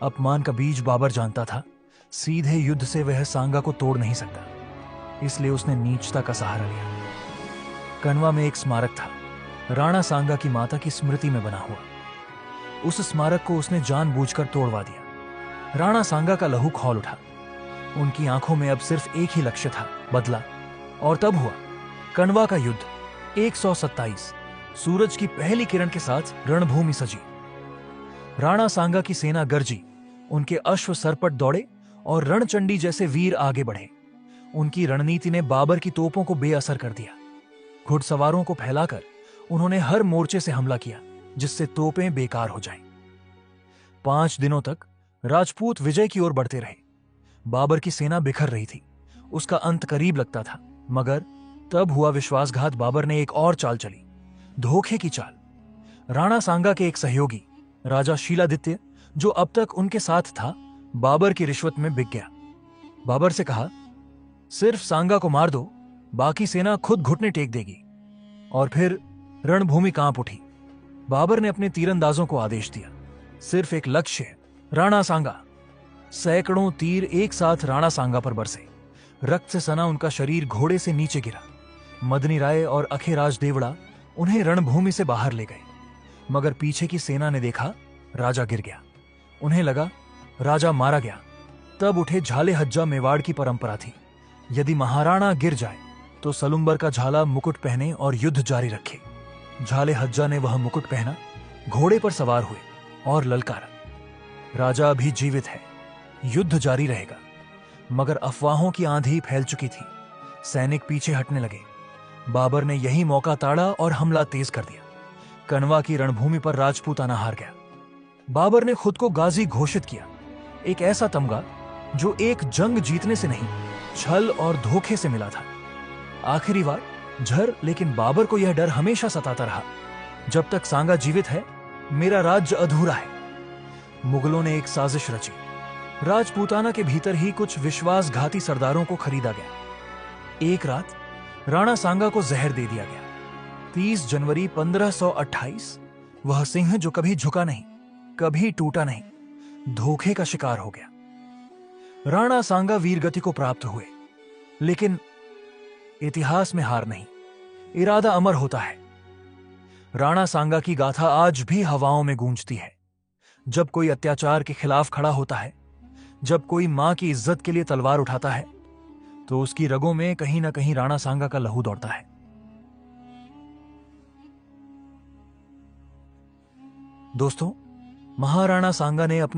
अपमान का बीज बाबर जानता था, सीधे युद्ध से वह सांगा को तोड़ नहीं सकता, इसलिए उसने नीचता का सहारा लिया। कनवा में एक स्मारक था, राणा सांगा की माता की स्मृति में बना हुआ। उस स्मारक को उसने जानबूझकर तोड़वा दिया। राणा सांगा का लहू खौल उठा। उनकी आंखों में अब सिर्फ एक ही लक्ष्य था, बदला। और तब हुआ कनवा का युद्ध। 127 सूरज की पहली किरण के साथ रणभूमि सजी। राणा सांगा की सेना गरजी, उनके अश्व सरपट दौड़े और रणचंडी जैसे वीर आगे बढ़े। उनकी रणनीति ने बाबर की तोपों को बेअसर कर दिया। घुड़सवारों को फैलाकर उन्होंने हर मोर्चे से हमला किया, जिससे तोपें बेकार हो जाएं। 5 दिनों तक राजपूत विजय की ओर बढ़ते रहे। बाबर की सेना बिखर रही थी, उसका अंत करीब लगता था। मगर तब हुआ विश्वासघात। बाबर ने एक और चाल चली, धोखे की चाल। राणा सांगा के एक सहयोगी राजा शीलादित्य, जो अब तक उनके साथ था, बाबर की रिश्वत में बिक गया। बाबर से कहा, सिर्फ सांगा को मार दो, बाकी सेना खुद घुटने टेक देगी। और फिर रणभूमि कांप उठी। बाबर ने अपने तीरंदाजों को आदेश दिया, सिर्फ एक लक्ष्य, राणा सांगा। सैकड़ों तीर एक साथ राणा सांगा पर बरसे। रक्त से सना उनका शरीर घोड़े से नीचे गिरा। मदनी राय और अखेराज देवड़ा उन्हें रणभूमि से बाहर ले गए। मगर पीछे की सेना ने देखा, राजा गिर गया। उन्हें लगा राजा मारा गया। तब उठे झाले हज्जा। मेवाड़ की परंपरा थी, यदि महाराणा गिर जाए तो सलुम्बर का झाला मुकुट पहने और युद्ध जारी रखे। झाले हज्जा ने वह मुकुट पहना, घोड़े पर सवार हुए और ललकारा, राजा अभी जीवित है, युद्ध जारी रहेगा। मगर अफवाहों की आंधी फैल चुकी थी। सैनिक पीछे हटने लगे। बाबर ने यही मौका ताड़ा और हमला तेज कर दिया। कनवा की रणभूमि पर राजपूताना हार गया। बाबर ने खुद को गाजी घोषित किया, एक ऐसा तमगा जो एक जंग जीतने से नहीं, छल और धोखे से मिला था। आखिरी बार झर, लेकिन बाबर को यह डर हमेशा सताता रहा, जब तक सांगा जीवित है, मेरा राज्य अधूरा है। मुगलों ने एक साजिश रची। राजपूताना के भीतर ही कुछ विश्वासघाती सरदारों को खरीदा गया। एक रात राणा सांगा को जहर दे दिया गया। 30 जनवरी 1528 वह सिंह जो कभी झुका नहीं, कभी टूटा नहीं, धोखे का शिकार हो गया। राणा सांगा वीरगति को प्राप्त हुए, लेकिन इतिहास में हार नहीं, इरादा अमर होता है। राणा सांगा की गाथा आज भी हवाओं में गूंजती है। जब कोई अत्याचार के खिलाफ खड़ा होता है, जब कोई मां की इज्जत के लिए तलवार उठाता है, तो उसकी रगों में कहीं ना कहीं राणा सांगा का लहू दौड़ता है। दोस्तों, महाराणा सांगा ने अपने